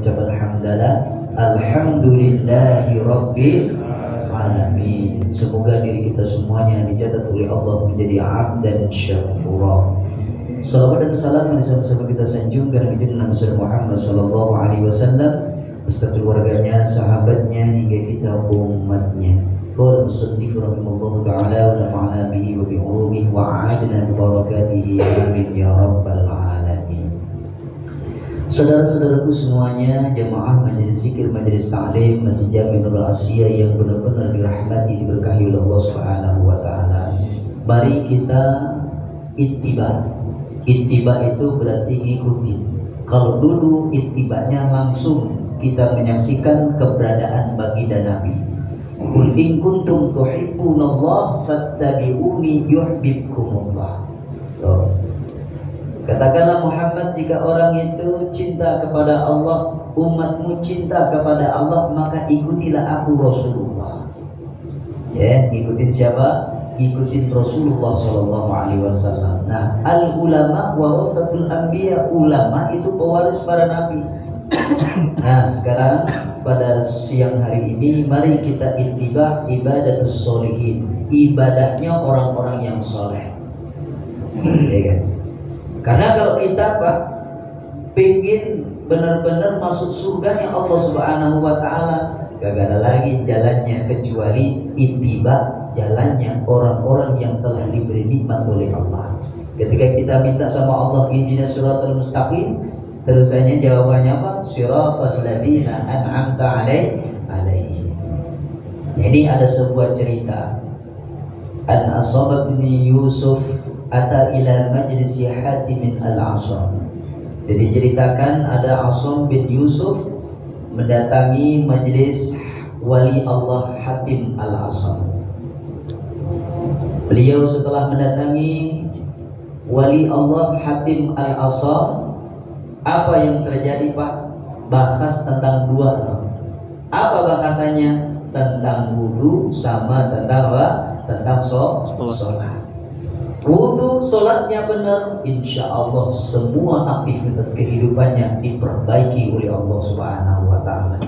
ucapan hamdalah, alhamdulillahi rabbil alamin. Semoga diri kita semuanya dicatat oleh Allah menjadi abdan syakura. Salawat dan salam yang sama-sama kita sanjungkan kepada Nabi Muhammad sallallahu alaihi wasallam beserta keluarganya, sahabatnya hingga kita umatnya. Qul musannif rahimahullah ta'ala wa nafa'ana bihi wa bi'ulumihi wa a'adna bi barakatihi amin ya rabbal alamin. Saudara-saudaraku semuanya, jemaah majelis zikir, majelis ta'lim Masjid Jami Nurul Asya yang benar-benar dirahmati, diberkahi oleh Allah Subhanahu wa taala. Mari kita ittiba. Ittiba itu berarti ikuti. Kalau dulu ittibanya langsung kita menyaksikan keberadaan baginda Nabi. Qul in kuntum tuhibbunallah fattabi'uni yuhibbukumullah. Katakanlah Muhammad, jika orang itu cinta kepada Allah, umatmu cinta kepada Allah, maka ikutilah aku Rasulullah. Ya, ikutin siapa? Ikutin Rasulullah sallallahu alaihi wasallam. Nah, al ulama warasatul anbiya, ulama itu pewaris para nabi. Nah, sekarang pada siang hari ini mari kita ittiba ibadatus sholihin, ibadahnya orang-orang yang soleh. Ya kan? Karena kalau kita pengen benar-benar masuk surganya Allah Subhanahu wa taala, gak ada lagi jalannya kecuali ittiba, jalannya orang-orang yang telah diberi nikmat oleh Allah. Ketika kita minta sama Allah ihdinas siratal mustaqim, terusannya jawabannya apa? Siratal ladzina an'amta alaihim. Ini ada sebuah cerita. An Ashabat bin Yusuf ata ila majlis Hatim al-Asam. Jadi ceritakan ada Asam bin Yusuf mendatangi majlis wali Allah Hatim al-Asam. Beliau setelah mendatangi wali Allah Hatim al-Asam, apa yang terjadi Pak? Bahas tentang dua. Apa bahasanya? Tentang wudu sama tentang apa? Tentang sholat. Wudu, sholatnya benar, insya Allah semua aktivitas kehidupannya diperbaiki oleh Allah Subhanahu wa ta'ala.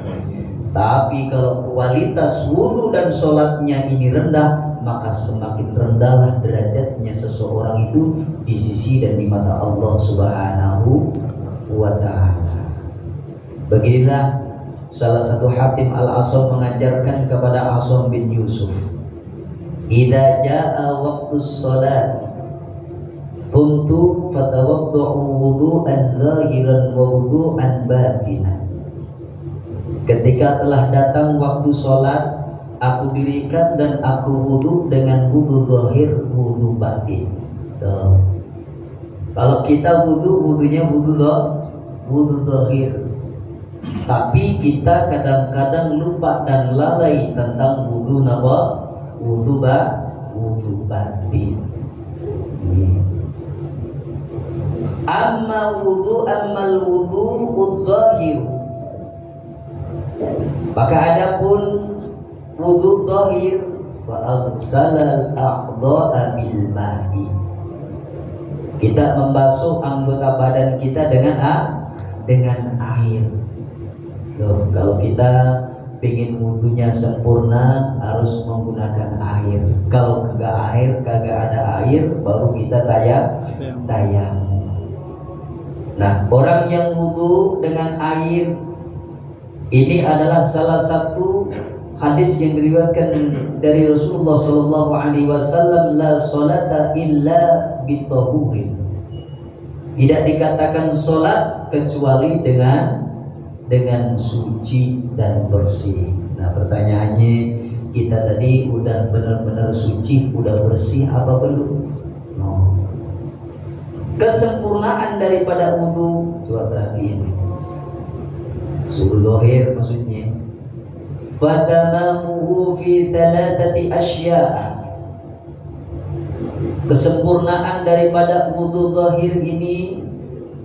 Tapi kalau kualitas wudu dan sholatnya ini rendah, maka semakin rendahlah derajatnya seseorang itu di sisi dan di mata Allah Subhanahu wa ta'ala. Beginilah salah satu Hatim al-Asam mengajarkan kepada Asam bin Yusuf, idza jaa waqtus shalat kuntu fatawaddu wudu'an zahiran wa wudu'an batinan. Ketika telah datang waktu sholat, aku dirikan dan aku wudu dengan wudu zahir, wudu batin. Kalau kita wudunya wudu zahir. Tapi kita kadang-kadang lupa dan lalai tentang wudu batin. Ammal wudu zahir. Maka adapun wudu zahir fa aghsalal a'dha'a bil ma'i. Kita membasuh anggota badan kita dengan air. Loh, kalau kita pengen wudunya sempurna harus menggunakan air. Kalau kagak ada air, baru kita tayang. Nah, orang yang wudu dengan air ini adalah salah satu hadis yang diriwayatkan dari Rasulullah sallallahu alaihi wasallam, la salata illa bitahurin. Tidak dikatakan salat kecuali dengan suci dan bersih. Nah, pertanyaannya, kita tadi udah benar-benar suci, udah bersih apa belum? No. Kesempurnaan daripada wudu, coba perhatiin. Wudu zahir maksudnya. Fatamamuhu fi thalathati asya'a. Kesempurnaan daripada wudu zahir ini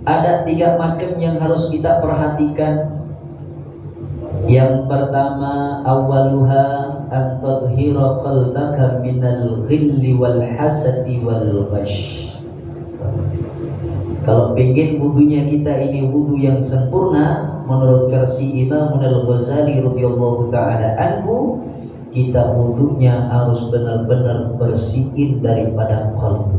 ada 3 macam yang harus kita perhatikan. Yang pertama, awaluha an tadhhira qalbaka minal ghilli wal hasadi wal ghash. Kalau pengen wudunya kita ini wudu yang sempurna, menurut versi Imam Al-Ghazali radhiyallahu taala anhu, kita wudunya harus benar-benar bersihin daripada qalbu.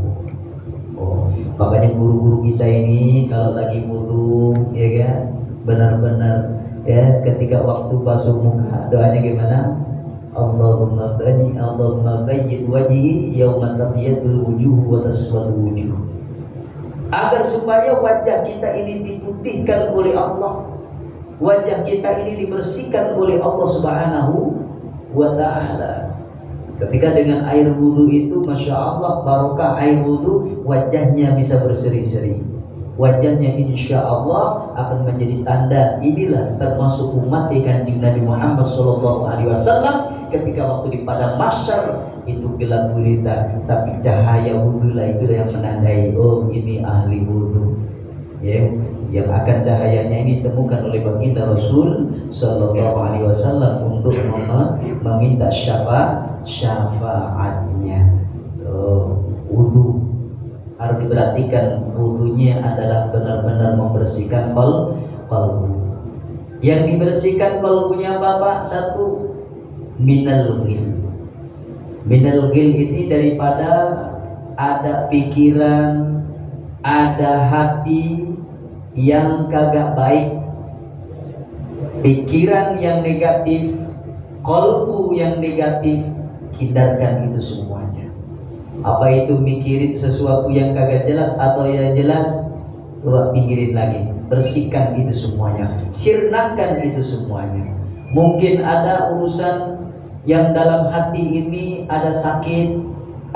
Makanya guru-guru kita ini kalau lagi wudu, ya kan, benar-benar ya, ketika waktu basuh muka doanya gimana? Allahumma bayyid wajhi yauma tabyadul wujuh wa taswaddu wujuh. Agar supaya wajah kita ini diputihkan oleh Allah, wajah kita ini dibersihkan oleh Allah Subhanahu wa ta'ala. Ketika dengan air wudu itu, masya Allah, barokah air wudu, wajahnya bisa berseri-seri. Wajahnya insya Allah akan menjadi tanda inilah termasuk umat Kanjeng Nabi Muhammad SAW. Ketika waktu di padang mahsyar itu gelap gulita, tapi cahaya wudulah itu yang menandai, oh ini ahli wudu, ya, yang akan cahayanya ini ditemukan oleh baginda Rasul Sallallahu Alaihi Wasallam untuk meminta syafaatnya. Wudu harus diperhatikan, wudunya adalah benar-benar membersihkan qalbu. Yang dibersihkan qalbunya Bapak, satu, minal ghil. Minal ghil ini daripada ada pikiran, ada hati yang kagak baik, pikiran yang negatif, qalbu yang negatif, hindarkan itu semuanya. Apa itu mikirin sesuatu yang kagak jelas atau yang jelas, coba pikirin lagi, bersihkan itu semuanya, sirnakan itu semuanya. Mungkin ada urusan yang dalam hati ini ada sakit,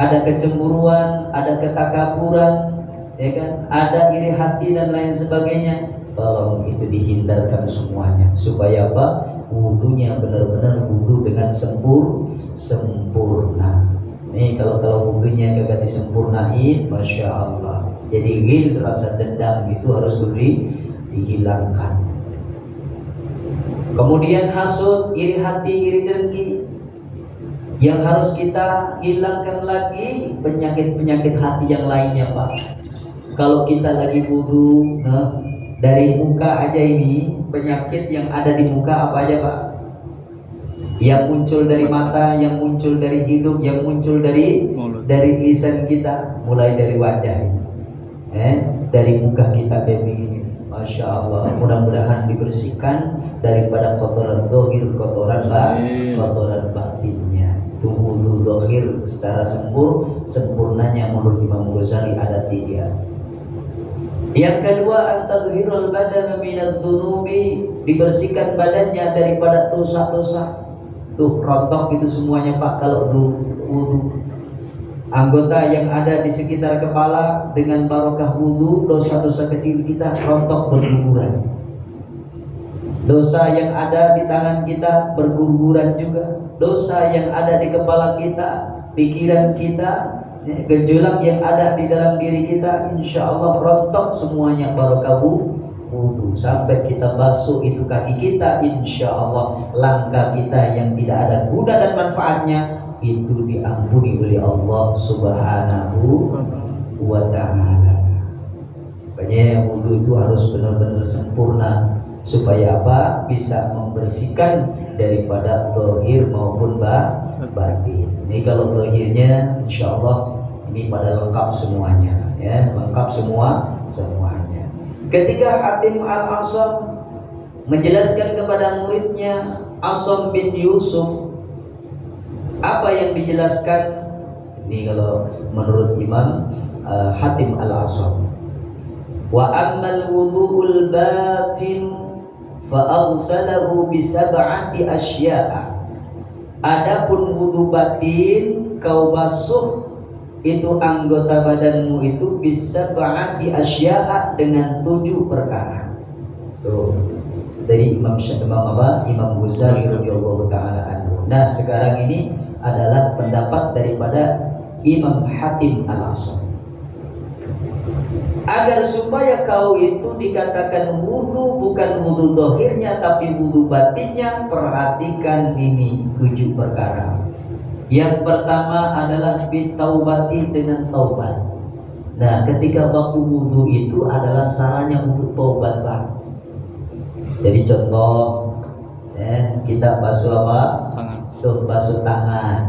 ada kecemburuan, ada ketakaburan, ya kan, ada iri hati dan lain sebagainya. Tolong itu dihindarkan semuanya, supaya apa? Wudunya benar-benar wudu dengan sempurna. Nih kalau wudunya kagak disempurnain, masya Allah, jadi ghil, rasa dendam itu harus dihilangkan. Kemudian hasud, iri hati, iri dengki, yang harus kita hilangkan lagi penyakit-penyakit hati yang lainnya Pak. Kalau kita lagi wudu, dari muka aja ini, penyakit yang ada di muka apa aja Pak? Yang muncul dari mata, yang muncul dari hidung, yang muncul dari lisan kita, mulai dari wajah ini, dari muka kita kayak begini. Masya Allah, mudah-mudahan dibersihkan daripada kotoran zahir, kotoran batinnya. Wudu zahir secara sempurnanya menurut Imam Ghazali ada 3. Yang kedua, at-tadhhirul badan minadz dzunubi, dibersihkan badannya daripada dosa-dosa. Tuh rontok itu semuanya Pak kalau wudu. Anggota yang ada di sekitar kepala dengan barokah wudu, dosa-dosa kecil kita rontok berguguran. Dosa yang ada di tangan kita berguguran juga. Dosa yang ada di kepala kita, pikiran kita, gejolak yang ada di dalam diri kita, insya Allah rontok semuanya barokah wudu. Sampai kita basuh itu kaki kita, insya Allah langkah kita yang tidak ada guna dan manfaatnya itu diampuni oleh Allah Subhanahu wa ta'ala. Makanya wudu itu harus benar-benar sempurna, supaya apa? Bisa membersihkan daripada zahir maupun batin. Ini kalau zahirnya insya Allah ini pada lengkap semuanya, ya, lengkap semuanya. Ketika Hatim Al-Asam menjelaskan kepada muridnya Asam bin Yusuf, apa yang dijelaskan? Ini kalau menurut Imam Hatim Al-Asam, wa ammal wudu'ul batin fa'aghsalahu bisab'ati asya'a. Adapun wudu batin, kau basuh itu anggota badanmu itu bisab'ati asya'a, dengan 7 perkara. Tuh, dari Imam Ghazali radhiyallahu taala anhu. Nah, sekarang ini adalah pendapat daripada Imam Hatim Al-Asam. Agar supaya kau itu dikatakan wudu, bukan wudu zahirnya tapi wudu batinnya, perhatikan ini 7 perkara. Yang pertama adalah bitaubati, dengan taubat. Nah, ketika waktu wudu itu adalah sarannya untuk taubat Pak. Jadi contoh, kita basuh apa? Tangan. Tuh basuh tangan.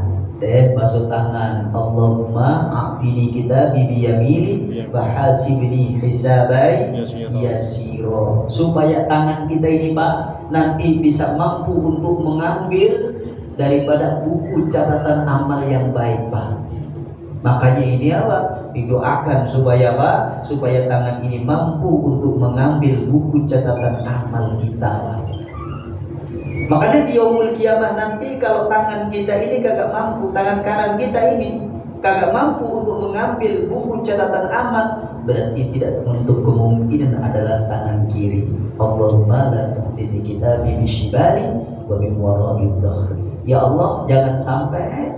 Basuh tangan. Allahumma a'tini kita biyamili wahasibni hisabai yasiro. Supaya tangan kita ini Pak nanti bisa mampu untuk mengambil daripada buku catatan amal yang baik Pak. Makanya ini apa? Didoakan supaya apa? Supaya tangan ini mampu untuk mengambil buku catatan amal kita Pak. Makanya di yaumul kiamah nanti kalau tangan kita ini kagak mampu, tangan kanan kita ini kagak mampu untuk mengambil buku catatan amal, berarti tidak menutup kemungkinan adalah tangan kiri. Allahumma la tu'tini kitabi bishibali wa min wara'i dhahri. Ya Allah, jangan sampai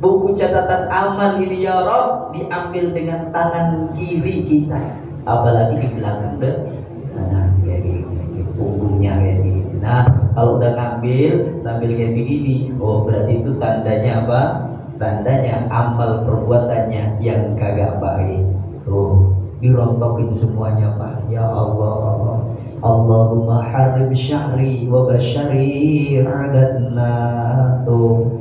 buku catatan amal ini ya Rabb diambil dengan tangan kiri kita, apalagi di belakang kanan kayak gini, punggungnya kayak gini. Nah, kalau udah ngambil sambil kayak begini, oh berarti itu tandanya apa? Tandanya amal perbuatannya yang kagak baik. Tuh, dirontokin semuanya Pak. Ya Allah, Allahumma harib sya'ri wa basyari adatna. Tuh,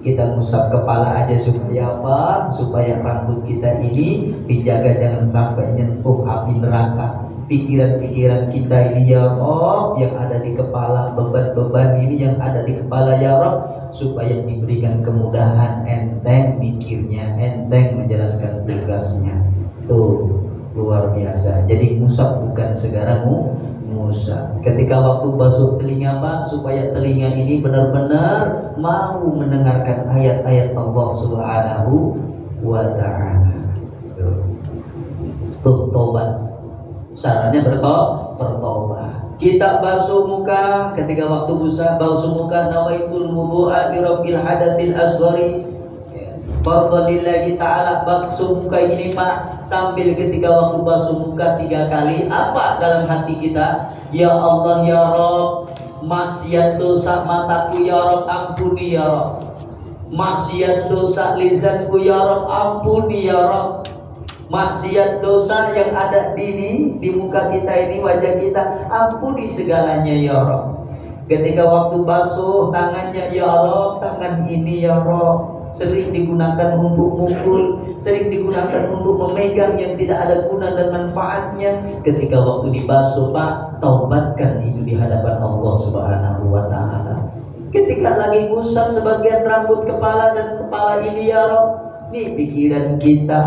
kita ngusap kepala aja supaya apa? Supaya rambut kita ini dijaga jangan sampai nyentuh api neraka. Pikiran-pikiran kita ini ya Rabb yang ada di kepala, beban-beban ini yang ada di kepala ya Rabb, supaya diberikan kemudahan, enteng mikirnya, enteng menjalankan tugasnya. Tuh, luar biasa. Jadi musab bukan segala musab. Ketika waktu basuh telinga Pak, supaya telinga ini benar-benar mau mendengarkan ayat-ayat Allah Subhanahu wa ta'ala. Tuh, tobat. Sarannya bertobat. Kita basuh muka, ketika waktu basuh muka nawaitul wudu'a li rabbil hadatsil asghari. Fardhalillahi ta'ala. Basuh muka ini Pak, sambil ketika waktu basuh muka 3 kali, apa dalam hati kita? Ya Allah ya Rabb, maksiat dosa mataku ya Rabb, ampuni ya Rabb. Maksiat dosa lisanku ya Rabb, ampuni ya Rabb. Maksiat dosa yang ada di muka kita ini, wajah kita, ampuni segalanya ya Rabb. Ketika waktu basuh tangannya ya Rabb, tangan ini ya Rabb sering digunakan untuk mukul, sering digunakan untuk memegang yang tidak ada guna dan manfaatnya. Ketika waktu dibasuh Pak, taubatkan itu di hadapan Allah Subhanahu wa ta'ala. Ketika lagi ngusap sebagian rambut kepala dan kepala ini ya Rabb, ini pikiran kita,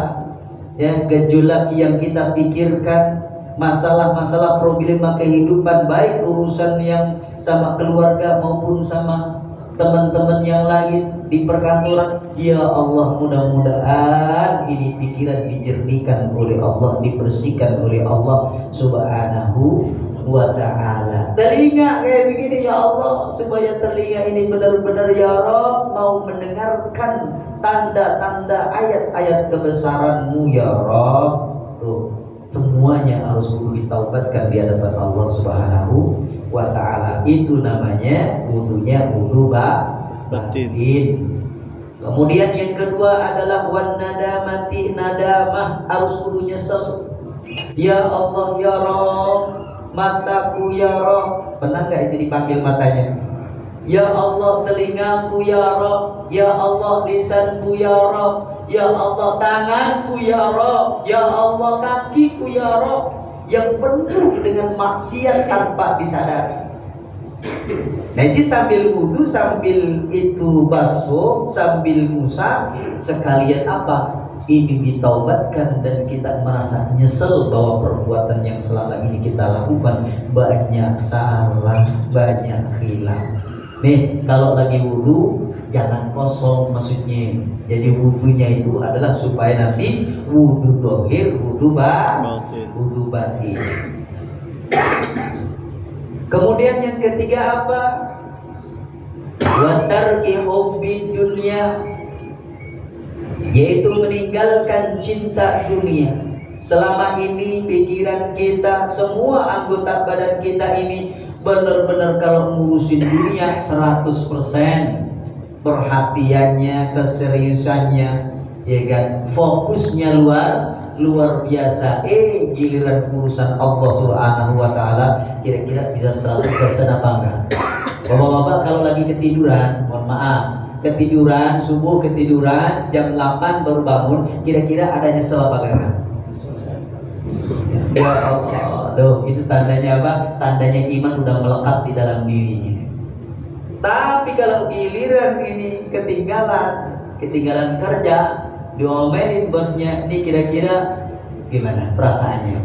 ya, gejolak yang kita pikirkan, masalah-masalah problema kehidupan, baik urusan yang sama keluarga maupun sama teman-teman yang lain di perkantoran. Ya Allah, mudah-mudahan ini pikiran dijernihkan oleh Allah, dibersihkan oleh Allah Subhanahu wa ta'ala. Telinga kayak begini ya Allah, supaya telinga ini benar-benar ya Rabb mau mendengarkan tanda-tanda ayat-ayat kebesaran-Mu ya Rabb. Tuh, semuanya harus ditaubatkan di hadapan Allah Subhanahu wa ta'ala. Itu namanya wudunya wudu batin. Kemudian yang kedua adalah wan nadamati, nadamah, harus wudu nyesel. Ya Allah ya Rabb, mataku ya Rabb. Pernah nggak itu dipanggil matanya? Ya Allah telingaku ya Rabb, ya Allah lisanku ya Rabb, ya Allah tanganku ya Rabb, ya Allah kakiku ya Rabb, yang penuh dengan maksiat tanpa disadari. Nanti sambil wudu, sambil itu basuh, sambil musab, sekalian apa? Ini ditaubatkan dan kita merasa nyesel bahwa perbuatan yang selama ini kita lakukan banyak salah, banyak khilaf. Nih, kalau lagi wudu jangan kosong maksudnya. Jadi wudunya itu adalah supaya nanti wudu dohir, wudu batin. Kemudian yang ketiga apa? Wa tarki hubbi dunya, yaitu meninggalkan cinta dunia. Selama ini pikiran kita, semua anggota badan kita ini benar-benar kalau ngurusin dunia 100%, perhatiannya, keseriusannya, ya kan, fokusnya luar biasa. Giliran urusan Allah Subhanahu wa ta'ala kira-kira bisa 100% apa enggak? Bapak-bapak kalau lagi ketiduran, mohon maaf, ketiduran, subuh ketiduran, jam 8 baru bangun, kira-kira ada nyesel apa enggak? Ya Allah, tuh itu tandanya apa? Tandanya iman udah melekat di dalam dirinya. Tapi kalau giliran ini ketinggalan kerja, diomelin bosnya, ini kira-kira gimana perasaannya?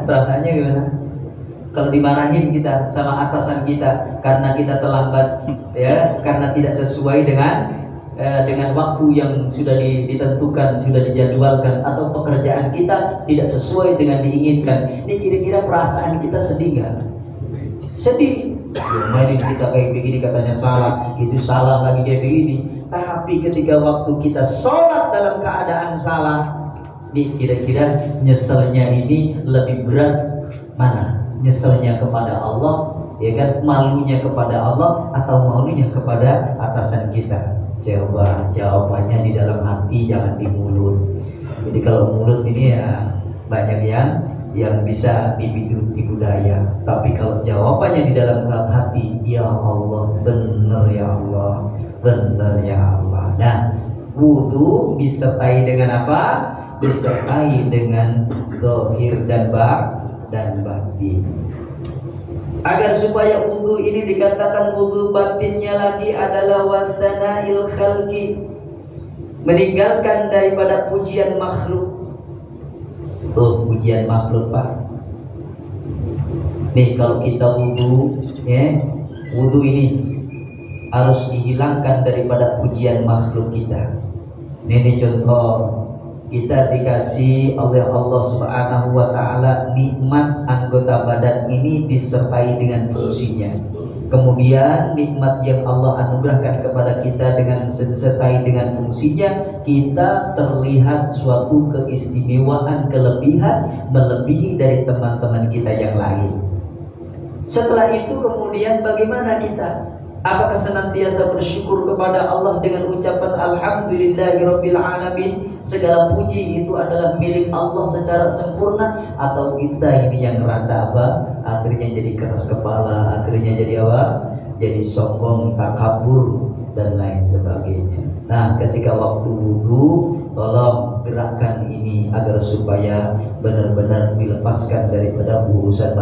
Perasaannya gimana? Kalau dimarahin kita sama atasan kita karena kita terlambat, ya, karena tidak sesuai dengan waktu yang sudah ditentukan, sudah dijadwalkan, atau pekerjaan kita tidak sesuai dengan diinginkan. Ini kira-kira perasaan kita sedih nggak? Sedih. Diomelin kita kayak begini, katanya salah, itu salah lagi kayak begini. Tapi ketika waktu kita sholat dalam keadaan salah, nih kira-kira nyeselnya ini lebih berat mana? Nyeselnya kepada Allah, ya kan, malunya kepada Allah, atau malunya kepada atasan kita? Coba jawabannya di dalam hati, jangan di mulut. Jadi kalau mulut ini ya banyak yang bisa dibikin budaya, tapi kalau jawabannya di dalam hati, ya Allah, benar ya Allah, benar ya Allah. Nah, wudu disertai dengan apa? Disertai dengan zahir dan batin. Agar supaya wudu ini dikatakan wudu batinnya lagi adalah wasana'il khalqi, meninggalkan daripada pujian makhluk. Tuh, pujian makhluk, Pak. Nih kalau kita wudu, ya, wudu ini harus dihilangkan daripada pujian makhluk kita. Ini contoh, kita dikasih oleh Allah Subhanahu wa Ta'ala nikmat anggota badan ini disertai dengan fungsinya. Kemudian nikmat yang Allah anugerahkan kepada kita dengan disertai dengan fungsinya, kita terlihat suatu keistimewaan, kelebihan melebihi dari teman-teman kita yang lain. Setelah itu kemudian bagaimana kita? Apakah senantiasa bersyukur kepada Allah dengan ucapan Alhamdulillahirabbil alamin, segala puji itu adalah milik Allah secara sempurna, atau kita ini yang ngerasa apa? Akhirnya jadi keras kepala, akhirnya jadi apa? Jadi sombong, takabur dan lain sebagainya. Nah, ketika waktu wudu, tolong gerakkan ini agar supaya benar-benar dilepaskan daripada urusan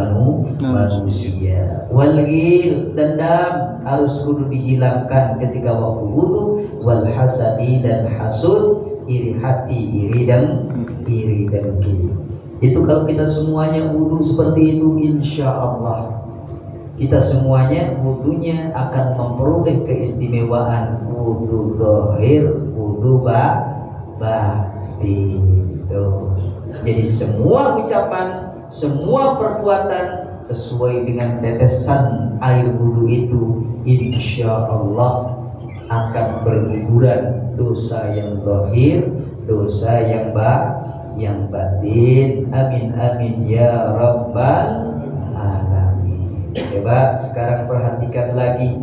manusia. Walghil, dendam harus kudu dihilangkan ketika waktu wudu. Wal hasadi, dan hasud, iri hati, iri dengki. Itu kalau kita semuanya wudu seperti itu, insya Allah kita semuanya wudunya akan memperoleh keistimewaan wudu zahir, wudu batin. Jadi semua ucapan, semua perbuatan sesuai dengan tetesan air wudu itu, insya Allah akan berguguran dosa yang zahir, dosa yang batin. Amin amin ya rabbal alamin. Coba sekarang perhatikan lagi,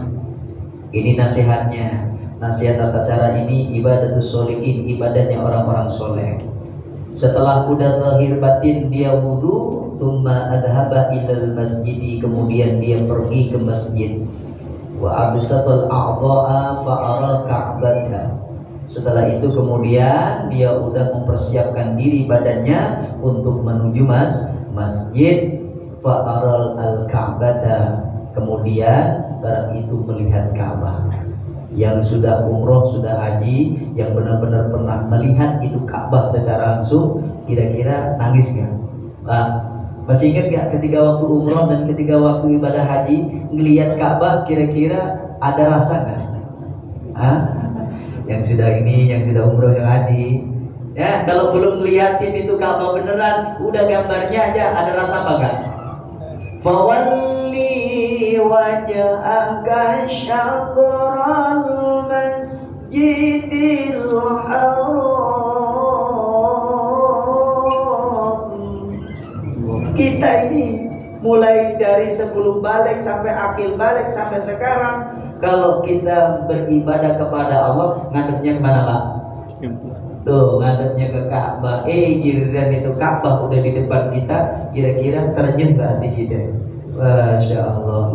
ini nasihatnya. Nasihat tata cara ini ibadatus sholihin, ibadahnya orang-orang soleh. Setelah udah zahir batin dia wudu, thumma adhaba ilal masjidi, kemudian dia pergi ke masjid. Wa absatul a'dha'a fa'ara ka'bata. Setelah itu kemudian dia udah mempersiapkan diri badannya untuk menuju masjid. Fa'aral al-ka'bata, kemudian barang itu melihat Ka'bah. Yang sudah umroh, sudah haji, yang benar-benar pernah melihat itu Ka'bah secara langsung, kira-kira nangis nggak? Masih ingat nggak ketika waktu umroh dan ketika waktu ibadah haji ngelihat Ka'bah, kira-kira ada rasa nggak? Yang sudah ini, yang sudah umroh, yang haji, ya, kalau belum ngeliatin itu Ka'bah beneran, udah gambarnya aja, ada rasa apa nggak? Fawalli wajhaka syatral masjidil haram. Kita ini mulai dari sebelum balik sampai akhir balik sampai sekarang, kalau kita beribadah kepada Allah ngadepnya kemana, Pak? Tuh ngadepnya ke Ka'bah, giliran itu Ka'bah udah di depan kita, kira-kira terjun ke hati kita. Masya Allah,